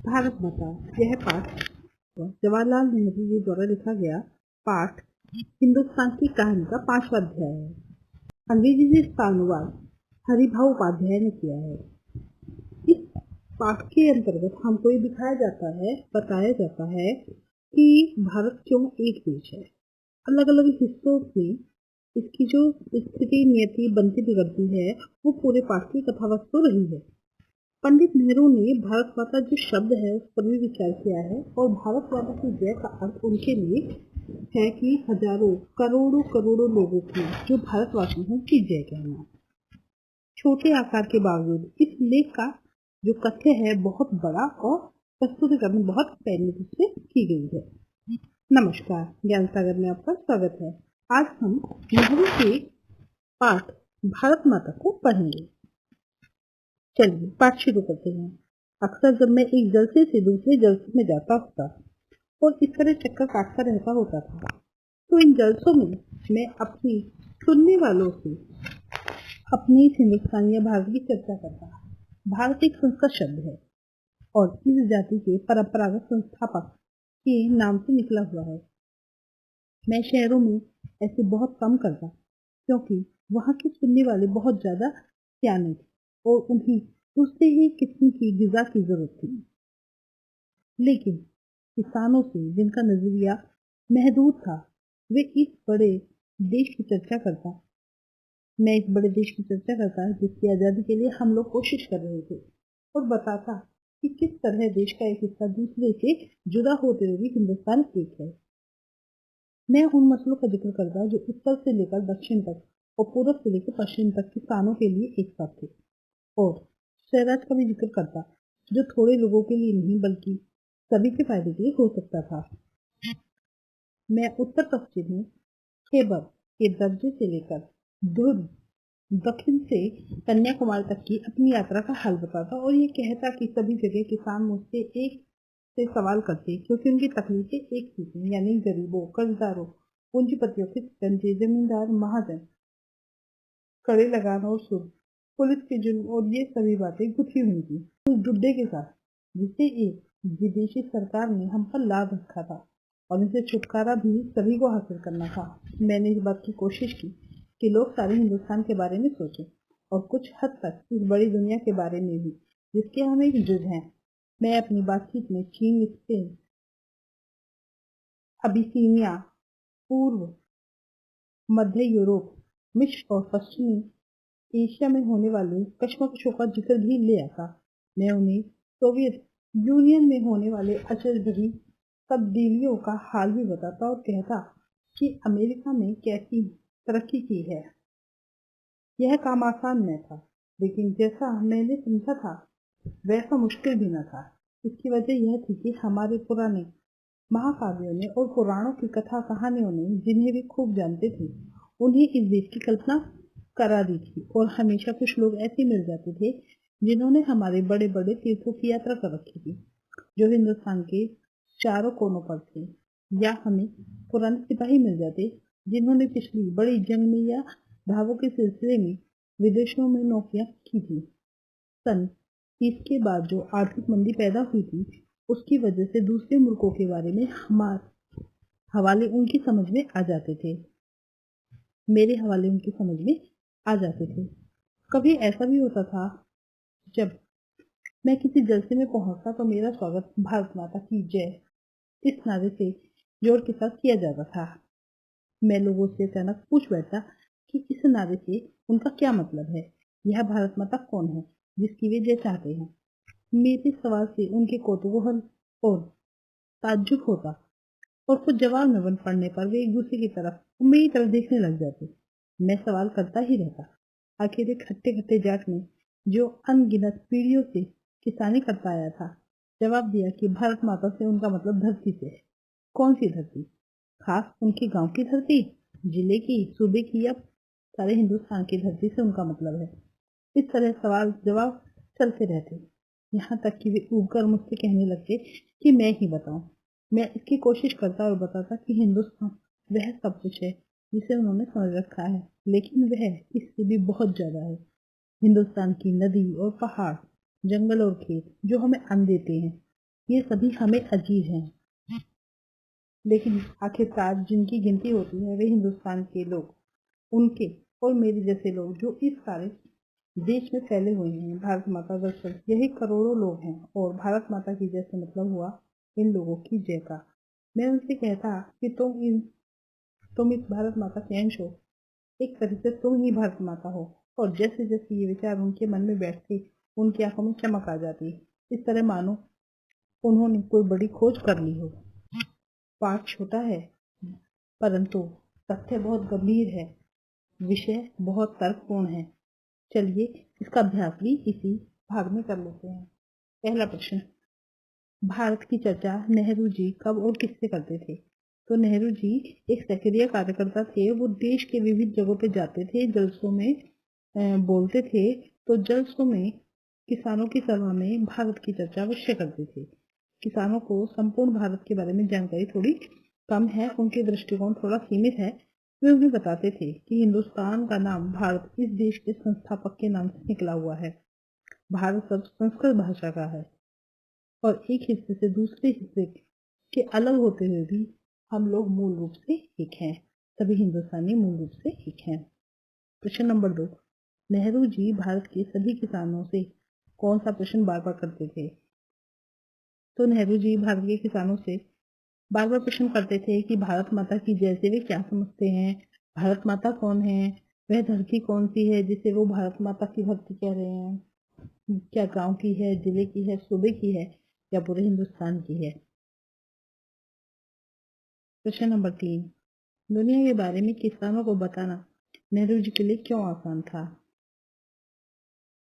भारत माता। यह पाठ जवाहरलाल नेहरू जी द्वारा लिखा गया पाठ हिंदुस्तान की कहानी का 5वां अध्याय है। अंग्रेजी से इसका अनुवाद हरिभाऊ उपाध्याय ने किया है। इस पाठ के अंतर्गत हमको ये बताया जाता है कि भारत क्यों एक देश है। अलग अलग हिस्सों में इसकी जो स्थिति नियति बनती बिगड़ती है वो पूरे पाठ की कथा वस्तु रही है। पंडित नेहरू ने भारत माता जो शब्द है उस पर भी विचार किया है और भारत माता की जय का अर्थ उनके लिए है कि हजारों करोड़ों लोगों की जो भारतवासी हैं की जय कहना। छोटे आकार के बावजूद इस लेख का जो कथ्य है बहुत बड़ा और प्रस्तुतिकरण बहुत पहले से की गई है। नमस्कार, ज्ञान सागर में आपका स्वागत है। आज हम नेहरू के पाठ भारत माता को पढ़ेंगे। चलिए पाठ शुरू करते हैं। अक्सर जब मैं एक जलसे से दूसरे जलसे में जाता होता और इस तरह चक्कर काटता रहता होता था तो इन जलसों में मैं अपनी सुनने वालों से अपनी हिंदुस्तान या भारत की चर्चा करता। भारत एक संस्कृत शब्द है और इस जाति के परंपरागत संस्थापक के नाम से निकला हुआ है। मैं शहरों में ऐसे बहुत कम करता क्योंकि वहाँ के सुनने वाले बहुत ज्यादा सियाने थे और उन्हें दूसरे ही किस्म की ग़िज़ा की जरूरत थी। लेकिन किसानों से जिनका नजरिया महदूद था वे इस बड़े देश की चर्चा करता। मैं इस बड़े देश की चर्चा करता जिसकी आज़ादी के लिए हम लोग कोशिश कर रहे थे और बताता कि किस तरह देश का एक हिस्सा दूसरे से जुदा होते हुए भी हिंदुस्तान एक है। मैं उन मसलों का जिक्र करता जो उत्तर से लेकर दक्षिण तक और पूर्व से लेकर पश्चिम तक किसानों के लिए एक साथ थे और स्वराज का भी जिक्र करता जो थोड़े लोगों के लिए नहीं बल्कि सभी के फायदे के लिए हो सकता था। मैं उत्तर पश्चिम में खैबर के दर्जे से लेकर ध्रुव दक्षिण से कन्याकुमारी तक की अपनी यात्रा का हाल बताता और ये कहता कि सभी जगह किसान मुझसे एक से सवाल करते क्योंकि उनकी तकलीफें एक ही थी, यानी गरीबों, कर्जदारों, पूंजीपतियों के शिकंजे, जमींदार, महाजन, कड़े लगान और सुर, पुलिस के जुर्म और ये सभी बातें गुथी हुई थी उस डुड्डे के साथ जिसे एक विदेशी सरकार ने हम पर लाद रखा था और इसे छुटकारा भी सभी को हासिल करना था। मैंने इस बात की कोशिश की कि लोग सारे हिंदुस्तान के बारे में सोचें और कुछ हद तक इस बड़ी दुनिया के बारे में भी जिसके हम एक जुज हैं। मैं अपनी बातचीत में चीन, स्पेन, अबिसीनिया, पूर्व मध्य यूरोप, मिस्र और पश्चिमी एशिया में होने वाले कश्मकशों का जिक्र भी ले आता। मैं उन्हें सोवियत यूनियन में होने वाले अचरजभरी तब्दीलियों का हाल भी बताता और कहता कि अमेरिका में कैसी तरक्की की है। यह काम आसान न था, लेकिन जैसा मैंने समझा था वैसा मुश्किल भी न था। इसकी वजह यह थी कि हमारे पुराने महाकाव्यों ने और पुराणों की कथा कहानियों ने जिन्हें वे खूब जानते थे उन्हें इस देश की कल्पना करा दी थी और हमेशा कुछ लोग ऐसे मिल जाते थे जिन्होंने हमारे बड़े बड़े तीर्थों की यात्रा कर रखी थी जो हिंदुस्तान के चारों कोनों पर थे, या हमें पुराने सिपाही मिल जाते जिन्होंने पिछली बड़ी जंग में या भावों के सिलसिले में विदेशों में नौकरियां की थी। सन 30 के बाद जो आर्थिक मंदी पैदा हुई थी उसकी वजह से दूसरे मुल्कों के बारे में हमारे हवाले उनकी समझ में आ जाते थे, मेरे हवाले उनकी समझ में आ जाते थे। कभी ऐसा भी होता था जब मैं किसी जलसे में पहुंचता तो मेरा स्वागत भारत माता की जय इस नारे से जोर के साथ किया जाता था। मैं लोगों से अचानक पूछ बैठता कि इस नारे से उनका क्या मतलब है, यह भारत माता कौन है जिसकी वे जय चाहते हैं। मेरे सवाल से उनके कौतूहल और ताज्जुब होता और कुछ जवाब न बन पड़ने पर वे एक दूसरे की तरफ मेरी तरफ देखने लग जाते। मैं सवाल करता ही रहता। आखिर एक खट्टे खट्टे जाट ने जो अनगिनत पीढ़ियों से किसानी करता आया था जवाब दिया कि भारत माता से उनका मतलब धरती से है। कौन सी धरती? खास उनके गांव की धरती, जिले की, सूबे की या सारे हिंदुस्तान की धरती से उनका मतलब है। इस तरह सवाल जवाब चलते रहते, यहाँ तक कि वे उगकर मुझसे कहने लगते कि मैं ही बताऊं। मैं इसकी कोशिश करता और बताता कि हिंदुस्तान वह सब कुछ है जिसे उन्होंने समझ रखा है, लेकिन वह इससे भी बहुत ज्यादा है। हिंदुस्तान की नदी और पहाड़, जंगल और खेत जो हमें अन्न देते हैं, ये सभी हमें अजीज हैं, लेकिन आखिरकार जिनकी गिनती होती है वे हिंदुस्तान के लोग, उनके और मेरे जैसे लोग जो इस सारे देश में फैले हुए हैं। भारत माता दरअसल यही करोड़ों लोग हैं और भारत माता की जय से मतलब हुआ इन लोगों की जय का। मैं उनसे कहता कि तुम इस भारत माता के अंश हो, एक तरह से तुम ही भारत माता हो। और जैसे जैसे ये विचार उनके मन में बैठते उनकी आंखों में चमक आ जाती, इस तरह मानो उन्होंने कोई बड़ी खोज कर ली हो। पाठ छोटा है परंतु तथ्य बहुत गंभीर है, विषय बहुत तर्कपूर्ण है। चलिए इसका अभ्यास भी इसी भाग में कर लेते हैं। पहला प्रश्न, भारत की चर्चा नेहरू जी कब और किससे करते थे? तो नेहरू जी एक सक्रिय कार्यकर्ता थे। वो देश के विविध जगहों पे जाते थे, जलसों में बोलते थे। तो जलसों में किसानों की सभा में भारत की चर्चा अवश्य करते थे। किसानों को संपूर्ण भारत के बारे में जानकारी थोड़ी कम है, उनके दृष्टिकोण थोड़ा सीमित है। वे उन्हें बताते थे कि हिंदुस्तान का नाम भारत इस देश के संस्थापक के नाम से निकला हुआ है। भारत शब्द संस्कृत भाषा का है और एक हिस्से से दूसरे हिस्से के अलग होते हुए भी हम लोग मूल रूप से एक हैं। सभी हिंदुस्तानी मूल रूप से एक हैं। प्रश्न नंबर 2, नेहरू जी भारत के सभी किसानों से कौन सा प्रश्न बार बार करते थे? तो नेहरू जी भारत के किसानों से बार बार प्रश्न करते थे कि भारत माता की जय से वे क्या समझते हैं, भारत माता कौन है, वह धरती कौन सी है जिसे वो भारत माता की धरती कह रहे हैं, क्या गांव की है, जिले की है, सूबे की है या पूरे हिंदुस्तान की है। प्रश्न नंबर 3, दुनिया के बारे में किसानों को बताना नेहरू जी के लिए क्यों आसान था?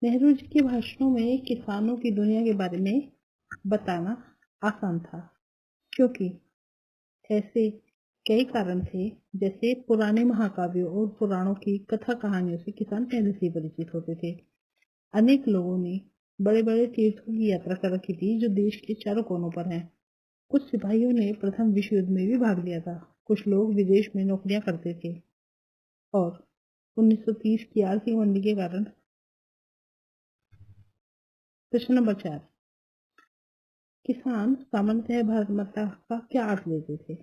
नेहरू जी के भाषणों में किसानों की दुनिया के बारे में बताना आसान था क्योंकि ऐसे कई कारण थे, जैसे पुराने महाकाव्यों और पुराणों की कथा कहानियों से किसान पहले से परिचित होते थे। अनेक लोगों ने बड़े बड़े तीर्थों की यात्रा कर रखी थी जो देश के चारों कोनों पर हैं। कुछ सिपाहियों ने प्रथम विश्व युद्ध में भी भाग लिया था। कुछ लोग विदेश में नौकरियां करते थे और 1930 की आर्थिक मंदी के कारण। प्रश्न नंबर 4, किसान सामान्यतः भारत माता का क्या अर्थ लेते थे?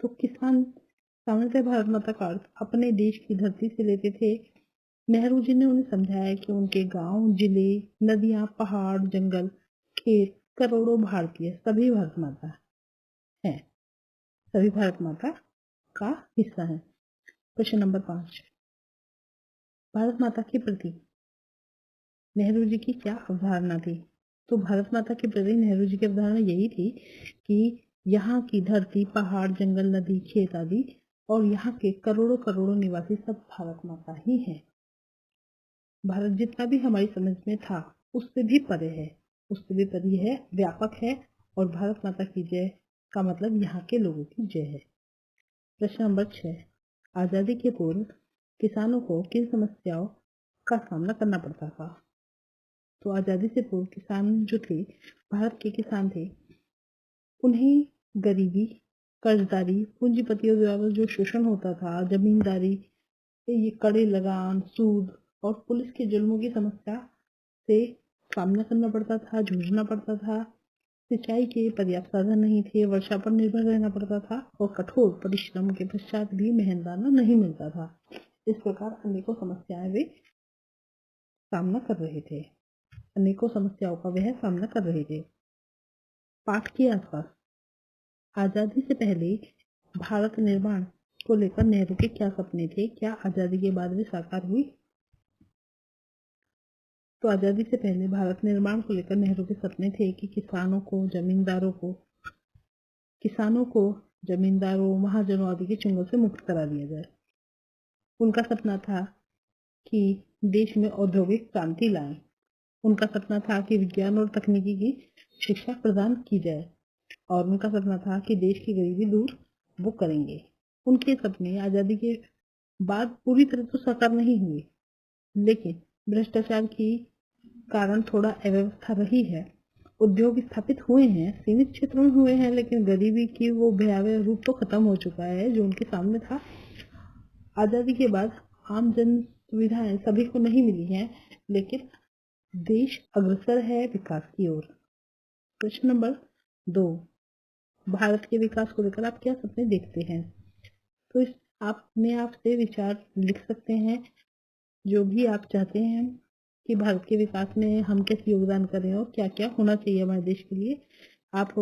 तो किसान सामान्यतः भारत माता का अर्थ अपने देश की धरती से लेते थे। नेहरू जी ने उन्हें समझाया कि उनके गांव, जिले, नदियां, पहाड़, जंगल, खेत, करोड़ों भारतीय सभी भारत माता हैं, सभी भारत माता का हिस्सा है। प्रश्न नंबर 5, भारत माता के प्रति नेहरू जी की क्या अवधारणा थी? तो भारत माता के प्रति नेहरू जी की अवधारणा यही थी कि यहाँ की धरती, पहाड़, जंगल, नदी, खेत आदि और यहाँ के करोड़ों करोड़ों निवासी सब भारत माता ही हैं। भारत जितना भी हमारी समझ में था उससे भी परे है, उससे भी परे है, व्यापक है और भारत माता की जय का मतलब यहाँ के लोगों की जय है। प्रश्न नंबर 6, आजादी के पूर्व किसानों को किन समस्याओं का सामना करना पड़ता था? तो आजादी से पूर्व किसान जो थे, भारत के किसान थे, उन्हें गरीबी, कर्जदारी, पूंजीपतियों द्वारा जो शोषण होता था, जमींदारी, ये कड़े लगान, सूद और पुलिस के जुल्मों की समस्या से सामना करना पड़ता था, जूझना पड़ता था। सिंचाई के पर्याप्त साधन नहीं थे, वर्षा पर निर्भर रहना पड़ता था और कठोर परिश्रम के पश्चात भी मेहनताना नहीं मिलता था। इस प्रकार अनेकों समस्याएं वे सामना कर रहे थे, अनेकों समस्याओं का वह सामना कर रहे थे। पाठ के आसपास आजादी से पहले भारत निर्माण को लेकर नेहरू के क्या सपने थे, क्या आजादी के बाद वे साकार हुई? तो आजादी से पहले भारत निर्माण को लेकर नेहरू के सपने थे कि किसानों को जमींदारों, महाजनों आदि के चंगुल से मुक्त करा दिया जाए। उनका सपना था कि देश में औद्योगिक क्रांति लाएं। उनका सपना था कि विज्ञान और तकनीकी की शिक्षा प्रदान की जाए और उनका सपना था कि देश की गरीबी दूर वो करेंगे। उनके सपने आजादी के बाद पूरी तरह तो साकार नहीं हुए, लेकिन भ्रष्टाचार के कारण थोड़ा अव्यवस्था रही है। उद्योग स्थापित हुए हैं, सीमित क्षेत्रों में हुए हैं, लेकिन गरीबी की वो भयावह रूप तो खत्म हो चुका है जो उनके सामने था। आजादी के बाद आम जन सुविधाएं सभी को नहीं मिली हैं, लेकिन देश अग्रसर है विकास की ओर। प्रश्न नंबर 2, भारत के विकास को लेकर आप क्या सपने देखते हैं? तो इस आप अपने आप से विचार लिख सकते हैं, जो भी आप चाहते हैं कि भारत के विकास में हम कैसे योगदान करें और क्या क्या होना चाहिए हमारे देश के लिए। आप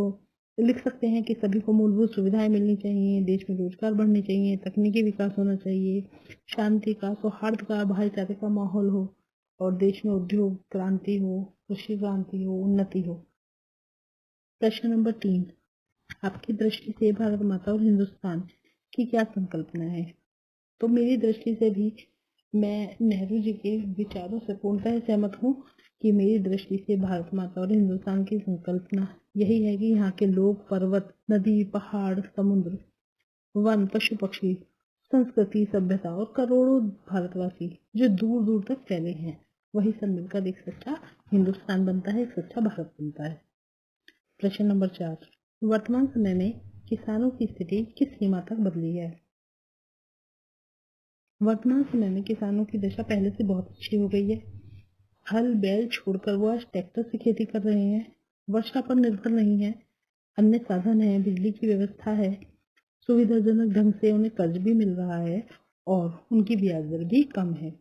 लिख सकते हैं कि सभी को मूलभूत सुविधाएं मिलनी चाहिए, देश में रोजगार बढ़ने चाहिए, तकनीकी विकास होना चाहिए, शांति का, सौहार्द का, भाईचारे का माहौल हो और देश में उद्योग क्रांति हो, कृषि क्रांति हो, उन्नति हो। प्रश्न नंबर 3, आपकी दृष्टि से भारत माता और हिंदुस्तान की क्या संकल्पना है? तो मेरी दृष्टि से भी मैं नेहरू जी के विचारों से पूर्णतः सहमत हूँ कि मेरी दृष्टि से भारत माता और हिंदुस्तान की संकल्पना यही है कि यहाँ के लोग, पर्वत, नदी, पहाड़, समुद्र, वन, पशु पक्षी, संस्कृति, सभ्यता और करोड़ों भारतवासी जो दूर दूर तक फैले हैं, वही सब मिलकर एक सच्चा हिंदुस्तान बनता है, एक सच्चा भारत बनता है। प्रश्न नंबर 4, वर्तमान समय में किसानों की स्थिति किस सीमा तक बदली है? वर्तमान समय में किसानों की दशा पहले से बहुत अच्छी हो गई है। हल बैल छोड़कर वो आज ट्रैक्टर से खेती कर रहे हैं, वर्षा पर निर्भर नहीं है, अन्य साधन है, बिजली की व्यवस्था है, सुविधाजनक ढंग से उन्हें कर्ज भी मिल रहा है और उनकी ब्याज दर भी कम है।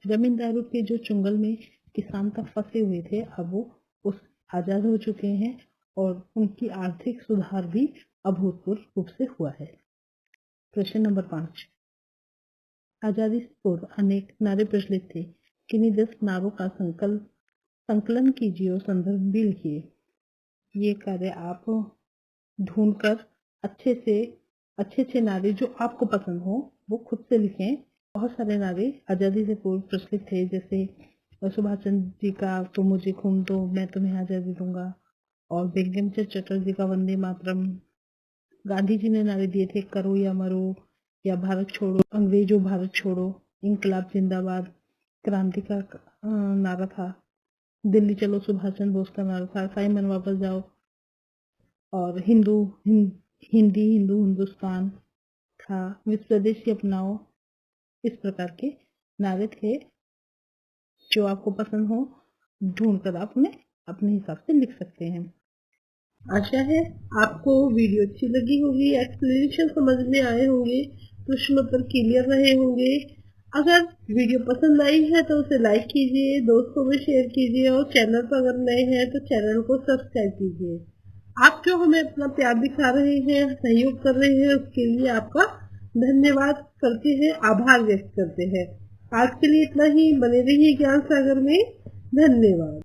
जमींदारों के जो चुंगल में किसान तक फंसे हुए थे, अब वो उस आजाद हो चुके हैं और उनकी आर्थिक सुधार भी अभूतपूर्व रूप से हुआ है। प्रश्न नंबर 5, आजादी से पूर्व अनेक नारे प्रचलित थे, किन्हीं 10 नारों का संकलन कीजिए और संदर्भ भी लिखिए। ये कार्य आप ढूंढकर अच्छे नारे जो आपको पसंद हो वो खुद से लिखें। बहुत सारे नारे आजादी से पूर्व प्रचलित थे, जैसे सुभाष चंद्र जी का तो मुझे खून दो मैं तुम्हें आजादी दूंगा, और बंकिम चंद्र चटर्जी का वंदे मातरम। गांधी जी ने नारे दिए थे, करो या मरो, या भारत छोड़ो, अंग्रेजों भारत छोड़ो, इंकलाब जिंदाबाद, क्रांति का नारा था, दिल्ली चलो सुभाष चंद्र बोस का नारा था, साइमन वापस जाओ, और हिंदी हिंदू हिंदुस्तान था, स्वदेशी अपनाओ। इस प्रकार के नारे थे, जो आपको पसंद हो ढूंढकर आप उन्हें अपने हिसाब से लिख सकते हैं। आशा है आपको वीडियो अच्छी लगी होगी, एक्सप्लेनेशन समझ में आए होंगे, प्रश्न उत्तर क्लियर रहे होंगे। अगर वीडियो पसंद आई है तो उसे लाइक कीजिए, दोस्तों में शेयर कीजिए और चैनल पर अगर नए हैं तो चैनल को सब्सक्राइब कीजिए। आप जो हमें अपना प्यार दिखा रहे हैं, सहयोग कर रहे हैं, उसके लिए आपका धन्यवाद करते हैं, आभार व्यक्त करते हैं। आज के लिए इतना ही, बने रहिए ज्ञान सागर में। धन्यवाद।